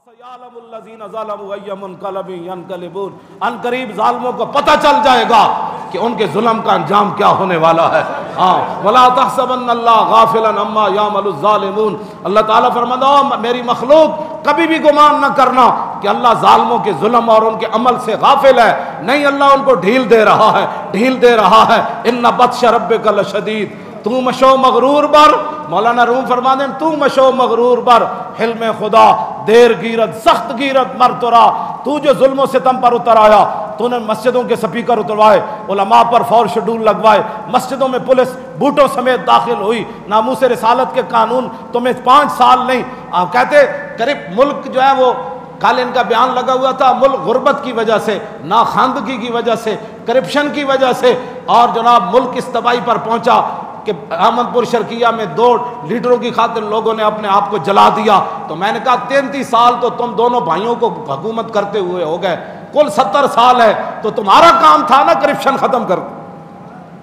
سَيَعْلَمُ الَّذِينَ ظَلَمُوا أَيَّ مُنْقَلَبٍ يَنْقَلِبُونَ ان قریب ظالموں کو پتہ چل جائے گا کہ ان کے ظلم کا انجام کیا ہونے والا ہے. وَلَا تَحْسَبَنَّ اللَّهَ غَافِلًا عَمَّا يَعْمَلُ الظَّالِمُونَ. اللہ تعالیٰ فرماتا ہے میری مخلوق کبھی بھی گمان نہ کرنا کہ اللہ ظالموں کے ظلم اور ان کے عمل سے غافل ہے. نہیں، اللہ ان کو ڈھیل دے رہا ہے، ڈھیل دے رہا ہے. اِنَّ بَطْشَ رَبِّكَ لَشَدِيدٌ. تو مشو مغرور بر، مولانا روم فرما دیں تو مشو مغرور بر، حلم خدا دیر گیرت سخت گیرت مر ترا. تو جو ظلم و ستم پر اتر آیا، تو نے مسجدوں کے سپیکر اتروائے، علماء پر فور شیڈول لگوائے، مسجدوں میں پولیس بوٹوں سمیت داخل ہوئی، ناموس رسالت کے قانون تمہیں 5 سال نہیں. آپ کہتے قریب ملک جو ہے وہ کل ان کا بیان لگا ہوا تھا، ملک غربت کی وجہ سے، ناخواندگی کی وجہ سے، کرپشن کی وجہ سے، اور جناب ملک اس تباہی پر پہنچا کہ احمد پور شرقیہ میں 2 لیڈروں کی خاطر لوگوں نے اپنے آپ کو جلا دیا. تو میں نے کہا 33 سال تو تم دونوں بھائیوں کو حکومت کرتے ہوئے ہو گئے، کل 70 سال ہے، تو تمہارا کام تھا نا کرپشن ختم کر.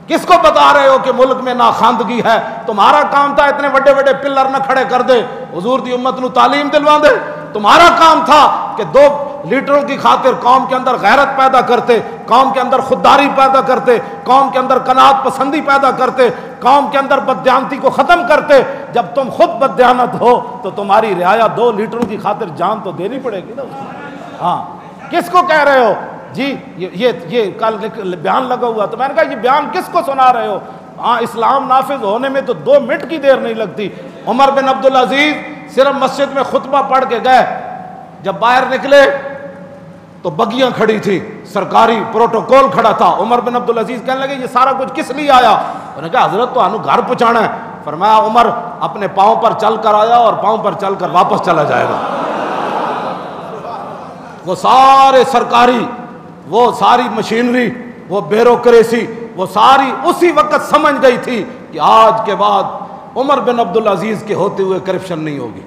کس کو بتا رہے ہو کہ ملک میں ناخواندگی ہے؟ تمہارا کام تھا اتنے بڑے بڑے پلر نہ کھڑے کر دے، حضور دی امت نو تعلیم دلوا دے. تمہارا کام تھا کہ 2 لیڈروں کی خاطر قوم کے اندر غیرت پیدا کرتے، قوم کے اندر خودداری پیدا کرتے، قوم کے اندر قناعت پسندی پیدا کرتے، قوم کے اندر بددیانتی کو ختم کرتے. جب تم خود بددیانت ہو تو تمہاری رعایا 2 لیڈروں کی خاطر جان تو دینی پڑے گی نا. ہاں، کس کو کہہ رہے ہو جی؟ یہ کل بیان لگا ہوا، تو میں نے کہا یہ بیان کس کو سنا رہے ہو؟ ہاں، اسلام نافذ ہونے میں تو 2 منٹ کی دیر نہیں لگتی. عمر بن عبدالعزیز صرف مسجد میں خطبہ پڑھ کے گئے، جب باہر نکلے تو بگیاں کھڑی تھی، سرکاری پروٹوکول کھڑا تھا. عمر بن عبدالعزیز کہنے لگے یہ سارا کچھ کس لیے آیا؟ انہوں نے کہا حضرت تو انہوں گھر پہنچانا ہے. فرمایا عمر اپنے پاؤں پر چل کر آیا اور پاؤں پر چل کر واپس چلا جائے گا. وہ سارے سرکاری، وہ ساری مشینری، وہ بیوروکریسی، وہ ساری اسی وقت سمجھ گئی تھی کہ آج کے بعد عمر بن عبدالعزیز کے ہوتے ہوئے کرپشن نہیں ہوگی.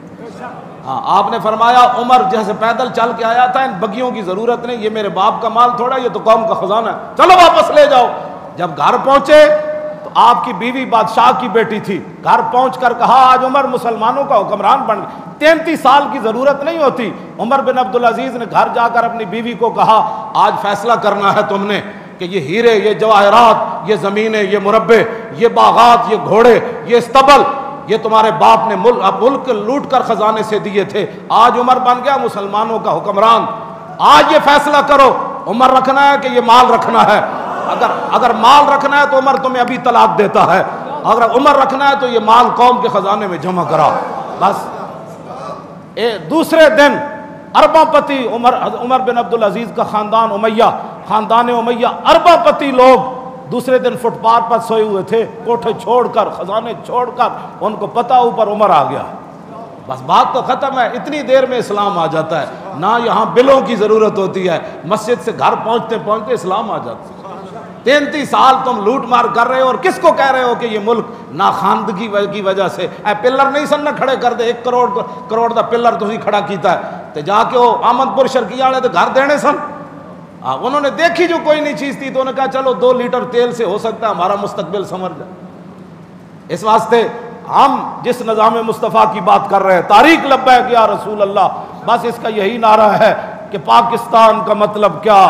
ہاں، آپ نے فرمایا عمر جیسے پیدل چل کے آیا تھا، ان بگیوں کی ضرورت نہیں، یہ میرے باپ کا مال تھوڑا، یہ تو قوم کا خزانہ ہے، چلو واپس لے جاؤ. جب گھر پہنچے تو آپ کی بیوی بادشاہ کی بیٹی تھی، گھر پہنچ کر کہا آج عمر مسلمانوں کا حکمران بن گیا. 33 سال کی ضرورت نہیں ہوتی. عمر بن عبدالعزیز نے گھر جا کر اپنی بیوی کو کہا آج فیصلہ کرنا ہے تم نے کہ یہ ہیرے، یہ جواہرات، یہ زمینیں، یہ مربع، یہ باغات، یہ گھوڑے، یہ استبل، یہ تمہارے باپ نے ملک لوٹ کر خزانے سے دیے تھے. آج عمر بن گیا مسلمانوں کا حکمران. آج یہ فیصلہ کرو عمر رکھنا ہے کہ یہ مال رکھنا ہے. اگر مال رکھنا ہے تو عمر تمہیں ابھی طلاق دیتا ہے، اگر عمر رکھنا ہے تو یہ مال قوم کے خزانے میں جمع کرا. بس دوسرے دن ارباں پتی عمر بن عبدالعزیز کا خاندان امیہ ارباں پتی لوگ دوسرے دن فٹ پاتھ پر سوئے ہوئے تھے، کوٹھے چھوڑ کر، خزانے چھوڑ کر. ان کو پتہ اوپر عمر آ گیا. بس بات تو ختم ہے. اتنی دیر میں اسلام آ جاتا ہے، نہ یہاں بلوں کی ضرورت ہوتی ہے، مسجد سے گھر پہنچتے پہنچتے اسلام آ جاتا ہے. 33 سال تم لوٹ مار کر رہے ہو اور کس کو کہہ رہے ہو کہ یہ ملک ناخواندگی کی وجہ سے. اے پلر نہیں سن نہ کھڑے کر دے، 1 کروڑ دا پلر تسی کھڑا کیتا ہے تے جا کے وہ احمد پور شرقیہ والے تے گھر دینے سن. انہوں نے دیکھی جو کوئی نہیں چیز تھی تو انہوں نے کہا چلو 2 لیٹر تیل سے ہو سکتا ہے ہمارا مستقبل سنور جائے. اس واسطے ہم جس نظام مصطفیٰ کی بات کر رہے ہیں، تاریخ لبیک یا رسول اللہ، بس اس کا یہی نعرہ ہے کہ پاکستان کا مطلب کیا،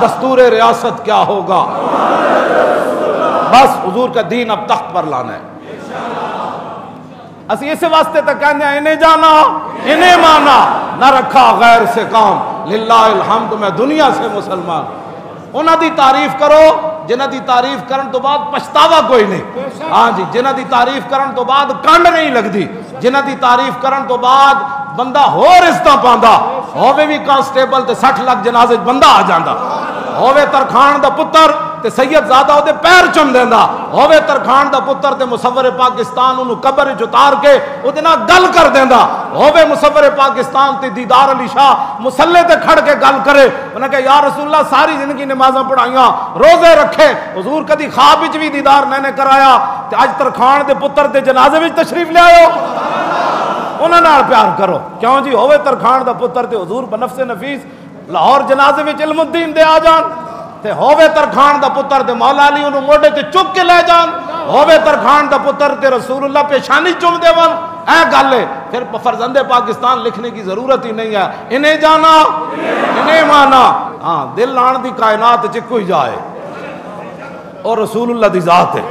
دستور ریاست کیا ہوگا، بس حضور کا دین اب تخت پر لانا ہے. اسی اس واسطے تک کہنے ہیں انہیں جانا انہیں مانا، نہ رکھا غیر سے کام، للہ الحمد میں دنیا سے مسلمان. انہاں دی تعریف کرو جنہاں دی تعریف کرن تو بعد پچھتاوا کوئی نہیں. ہاں جی، جنہاں دی تعریف کرن تو بعد کنڈ نہیں لگدی، جنہاں دی تعریف کرن تو بعد بندہ ہو رشتہ پاندا ہووے بھی کانسٹیبل تے 60 لاکھ جنازے بندہ آ جاندا، ہووے ترخان دا پتر تے سید زادہ دے پیر چم دیندا، ہووے ترخان دا پتر تے مصور پاکستان انہوں قبر وچ اتار کے اودے نال گل کر دیندا، ہووے مصور پاکستان تے دیدار علی شاہ مصلے تے کھڑ کے گل کرے. انہاں کہ یا رسول اللہ ساری زندگی نمازاں پڑھائیاں، روزے رکھے، حضور کدی خواب وچ بھی دیدار نہیں کرایا تے اج ترخان دے پتر دے جنازے وچ تشریف لے آئو. انہاں نال پیار کرو. کیوں جی؟ ہووے ترخان دا پتر تے حضور بنفس نفیس لاہور جنازے وچ علم الدین دے آ جان، تے ہووے ترخان دا پتر تے مولا علی انہوں موڈے تے چک کے لے جان. ہووے ترکھان دا پتر تے رسول اللہ پیشانی چوم دے ون اے گل ہے، پھر فرزند پاکستان لکھنے کی ضرورت ہی نہیں ہے، انہیں جانا انہیں مانا، ہاں دل لان دی کائنات چ کوئی جائے اور رسول اللہ دی ذات ہے،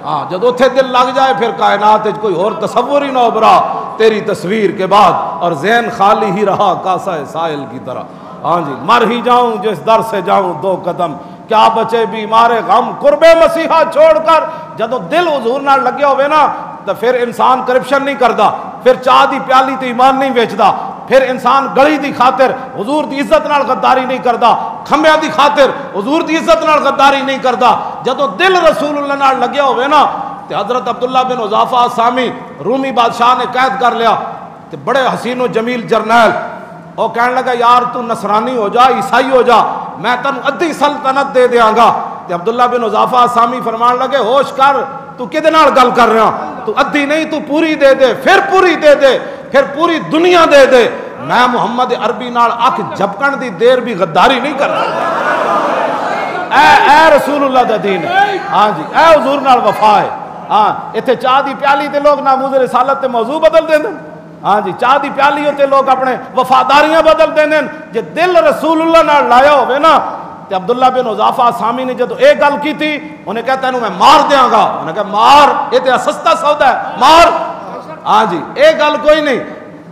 ہاں جب اتھے دل لگ جائے پھر کائنات چ کوئی اور تصور ہی نہ ابھرا تیری تصویر کے بعد، اور ذہن خالی ہی رہا کاسا سائل کی طرح، ہاں جی مر ہی جاؤں جس در سے جاؤں دو قدم، کیا بچے بیمار غم قرب مسیحا چھوڑ کر، جدو دل حضور نال لگے ہوئے نا تو پھر انسان کرپشن نہیں کردا، پھر چاہ دی پیالی تے ایمان نہیں بیچدا، پھر انسان گلی دی خاطر حضور دی عزت نال غداری نہیں کردا، کھمبیا دی خاطر حضور دی عزت نال غداری نہیں کردا، جدو دل رسول اللہ نال لگے ہوئے نا تے حضرت عبداللہ بن حذافہ سامی رومی بادشاہ نے قید کر لیا، تے بڑے حسین و جمیل جرنیل وہ کہنے لگا یار تو نصرانی ہو جا عیسائی ہو جا میں تنوں ادھی سلطنت دے دیاں گا، تے عبداللہ بن حذافہ سامی فرمان لگے ہوش کر تو کدے نال گل کر رہا، تو ادھی نہیں تو پوری دے دے، پھر پوری دے دے، پھر پوری دنیا دے دے، میں محمد عربی نال اکھ جھپکن دی دیر بھی غداری نہیں کرتا، اے رسول اللہ دا دین ہے، ہاں جی اے حضور نال وفا ہے، ہاں ایتھے چاہ دی پیالی تے لوگ ناموز رسالت تے موضوع بدل دیں، ہاں جی چاہ دی پیالی ہوتے لوگ اپنے وفاداریاں بدل دیں، جے دل رسول اللہ نال لایا ہوئے نا تے عبداللہ بن حذافہ سامی نے جدو ایک گل کی تھی انہیں کہتا ہے میں مار دیاں گا، انہیں کہا مار یہ تے سستا سودا ہے مار، ہاں جی ایک گل کوئی نہیں،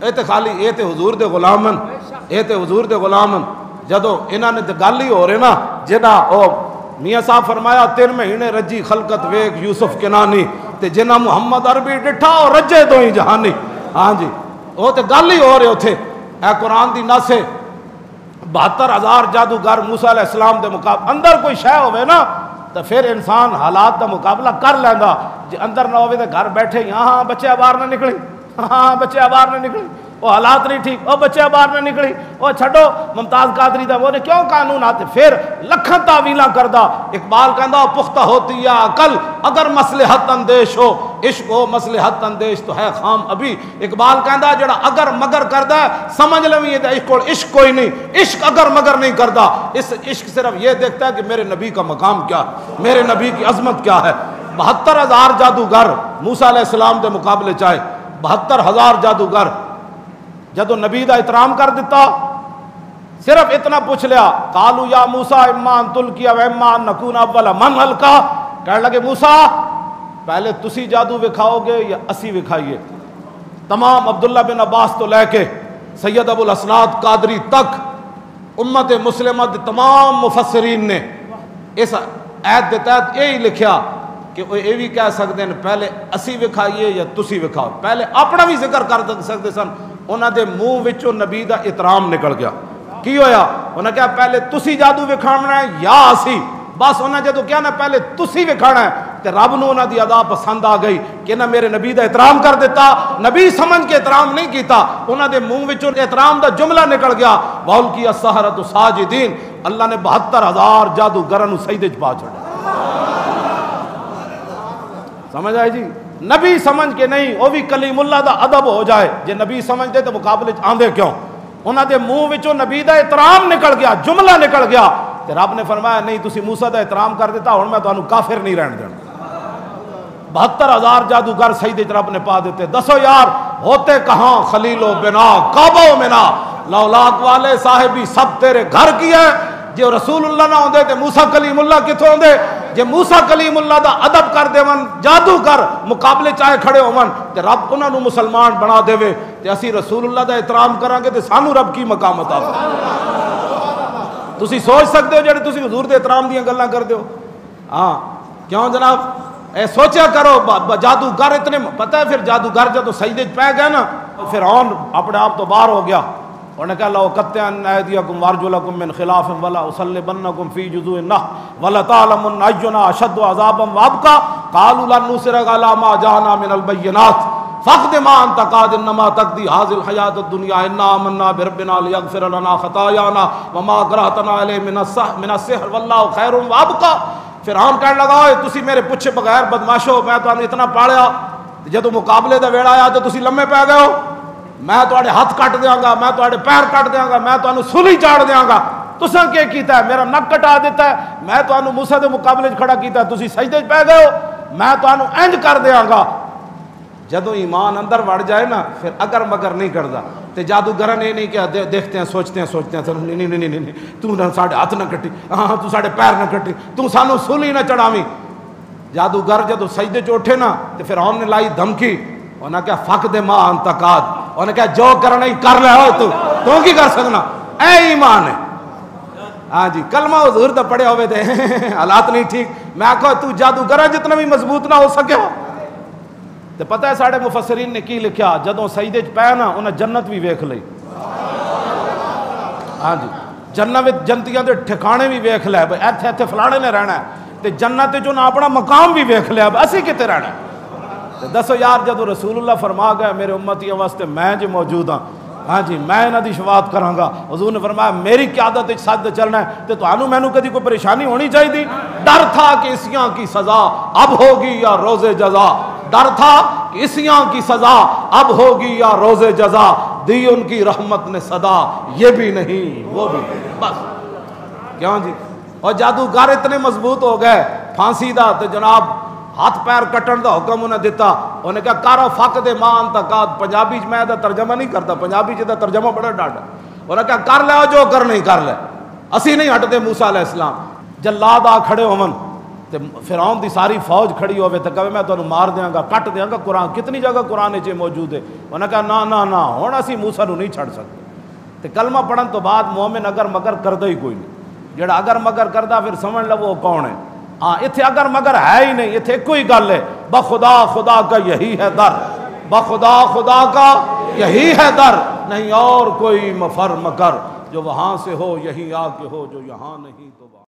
یہ تے خالی یہ تے حضور دے غلامن، یہ تے حضور دے غلامن، جدو انہاں نے تے گل ہی ہو رہے نا جنہ او میاں صاحب فرمایا 3 مہینے رجی خلقت ویک یوسف کنانی تے جنہ محمد عربی ڈٹھا اور رجے دو ہی جہانی، ہاں جی وہ تے گل ہی ہو رہے تھے، اے قرآن دی نص ہے 72,000 جادوگر موسیٰ علیہ السلام دے مقابلہ اندر کوئی شے ہوئے نا تو پھر انسان حالات دا مقابلہ کر لیندا، جی اندر نہ ہوئے تو گھر بیٹھے ہاں بچے باہر نہ نکلی، ہاں بچے باہر نہ نکلی، وہ حالات نہیں ٹھیک، وہ بچے باہر نہ نکلی، وہ چھڑو ممتاز قادری دا وہ نے کیوں قانون آتے، پھر لکھن تعویلاں کردہ، اقبال کہندا پختہ ہوتی ہے عقل اگر مصلحت اندیش ہو، عشق ہو مصلحت اندیش تو ہے خام ابھی، اقبال کہندا جڑا اگر مگر کردا ہے سمجھ لویں یہ عشق کوئی نہیں، عشق اگر مگر نہیں کردا، اس عشق صرف یہ دیکھتا ہے کہ میرے نبی کا مقام کیا، میرے نبی کی عظمت کیا ہے۔ 72,000 جادوگر موسیٰ علیہ السلام دے مقابلے چاہے 72,000 جادوگر جدو نبی دا احترام کر دیتا، صرف اتنا پوچھ لیا قالو یا موسیٰ اما ان تلقی و اما ان نکون اول من القا، کہنے لگے موسیٰ پہلے تسی جادو وکھاؤ گے یا اسی وکھائیے، تمام عبداللہ بن عباس تو لے کے سید ابو الاسناد قادری تک امت مسلمہ دے تمام مفسرین نے اس آیت دے تحت یہی لکھیا کہ وہ یہ بھی کہہ سکتے ہیں پہلے اسی وکھائیے یا تسی وکھاؤ، پہلے اپنا بھی ذکر کر سکتے سن، انہاں دے منہ وچوں نبی دا احترام نکل گیا، کی ہویا انہاں کہا پہلے تسی جادو وکھاونا ہے یا اسی، بس انہاں جدو کیا نا پہلے تسی وکھانا ہے تے رب نو انہاں دی ادا پسند آ گئی کہ نہ میرے نبی دا احترام کر دیتا، نبی سمجھ کے احترام نہیں کیتا، انہاں دے منہ وچوں احترام دا جملہ نکل گیا وَأُلْقِيَ السَّحَرَةُ سَاجِدِينَ، اللہ نے 72,000 جادوگراں نو سجدے چ پا چھڑیا، سمجھ آئی جی، نبی سمجھ کے نہیں، وہ بھی کلیم اللہ دا ادب ہو جائے، جے نبی سمجھ دے تو مقابلے آندے کیوں، انہاں دے منہ وچوں نبی دا احترام نکل گیا، جملہ نکل گیا، تے رب نے فرمایا نہیں تسی موسیٰ دا احترام کر دیتا ہن میں تانوں کافر نہیں رہن دینا، 72,000 جادوگر سجدے وچ رب نے پا دیتے، دسو یار ہوتے کہاں خلیل و بنا کعبہ و منا، لولاک والے صاحبی سب تیرے گھر کی ہے، جو رسول اللہ نہ ہوندے تے موسیٰ کلیم اللہ کتھوں ہوندے، جے موسیٰ کلیم اللہ دا ادب کر دے ون جادوگر مقابلے چاہے کھڑے ہون تے رب انہاں نو مسلمان بنا دے وے تے اسی رسول اللہ دا احترام کران گے تے سانو رب کی مقام عطا تسی سوچ سکتے ہو جڑے تسی حضور دے احترام دیاں گلاں کردے ہو، ہاں کیوں جناب اے سوچیا کرو جادوگر اتنے پتہ ہے پھر جادوگر جدو سجدے پہ گئے نا فرعون اپنے آپ تو باہر ہو گیا، انہوں نے کہا لو قطعن ایدیکم وارجلکم من خلاف ولا اصلبنکم فی جذوع النخل ولا تعلمن اینا اشد عذابا وابقى قالوا لن نصرک علی ما جاءنا من البینات فاقض ما انت قاض انما تقضی هذه الحیاۃ الدنیا انا آمنا بربنا لیغفر لنا خطایانا وما اکرہتنا علیہ من السحر واللہ خیر وابقى۔ فرعون کہنے لگا تسی میرے پوچھے بغیر بدماشو میں تو اتنا پاڑیا جدو مقابلے دا ویڑا آیا تو تسی لمے پہ گئے ہو، میں تواڈے ہاتھ کٹ دیاں گا، میں تواڈے پیر کٹ دیاں گا، میں تانوں سولی چاڑ دیاں گا، تساں کی کیتا ہے میرا نک کٹا دیتا ہے، میں تانوں موسیٰ دے مقابلے کھڑا کیتا ہے، تسی سجدے پہ گئے ہو، میں تانوں انج کر دیاں گا۔ جدو ایمان اندر وڑ جائے نا پھر اگر مگر نہیں کرتا۔ تے جادوگر نے نہیں کیا دیکھتے ہیں سوچتے ہیں نہیں نہیں نہیں نہیں تو نہ ساڈے ہاتھ نہ کٹی، ہاں تو ساڈے پیر نہ کٹی، تو سانو سولی نہ چڑھاویں۔ جادوگر جدو سجدے چ اٹھے نا تے فرعون نے لائی دھمکی، انہاں کہا فق دے ما انتقاد، انہاں کہا جو کرنا ہی کر لے ہو تو کی کر سکنا، اے ایمان ہے۔ ہاں جی کلمہ حضور دا پڑھے ہوئے تھے حالات نہیں ٹھیک، میں کہا تو جادوگر جتنا بھی مضبوط نہ ہو سکے ہو۔ تے پتہ ہے ساڑھے مفسرین نے کی لکھیا، جدوں سجدے چ پے نا انہاں جنت بھی ویکھ لئی۔ ہاں جی جنت جنتیاں دے ٹھکانے بھی ویکھ لے، بھئی ایتھے ایتھے فلانے نے رہنا ہے، تے جنت چ انہاں اپنا مقام بھی ویکھ لیا، اسی کتے رہنا ہے۔ تے دسو یار جدوں رسول اللہ فرما گئے میرے امتیاں واسطے میں جو موجود ہاں، ہاں جی میں انہاں دی شفاعت کراں گا، حضور نے فرمایا میری قیادت وچ سچ چلنا ہے، تے تانوں مینوں کدی کوئی پریشانی ہونی چاہیے تھی؟ ڈر تھا کہ اسیاں کی سزا اب ہوگی یا روز جزا، ڈر تھا کہ اسیاں کی سزا اب ہوگی یا روز جزا، دی ان کی رحمت نے صدا یہ بھی نہیں وہ بھی نہیں، بس کیوں جی۔ اور جادوگر اتنے مضبوط ہو گئے پھانسی دا تے جناب ہاتھ پیر کٹن دا حکم انہیں دیتا، انہیں کہا کارا فق دے مان تقاد، پنجابی میں دا ترجمہ نہیں کرتا، پنجابی دا ترجمہ بڑا ڈاڈا، انہیں کہا کر لے جو کر نہیں کر لے، اسی نہیں ہٹتے۔ موسیٰ علیہ السلام جلاد آ کھڑے ہومن تے فرعون دی ساری فوج کھڑی ہوئے تے کہے میں تانوں مار دیاں گا کٹ دیاں گا، قرآن کتنی جگہ قرآن وچ موجود ہے، انہیں کہا نا نا نا ہن اسی موسیٰ نو نہیں چھڑ سکتے۔ تے کلمہ پڑھن تو بعد مومن اگر مگر کردا ہی کوئی نہیں، جڑا اگر مگر کردا پھر سمجھ لو وہ کون ہے۔ ہاں اتھے اگر مگر ہے ہی نہیں، اتھے کوئی گل ہے، بخدا خدا کا یہی ہے در، بخدا خدا کا یہی ہے در، نہیں اور کوئی مفر مکر، جو وہاں سے ہو یہی آ کے ہو، جو یہاں نہیں تو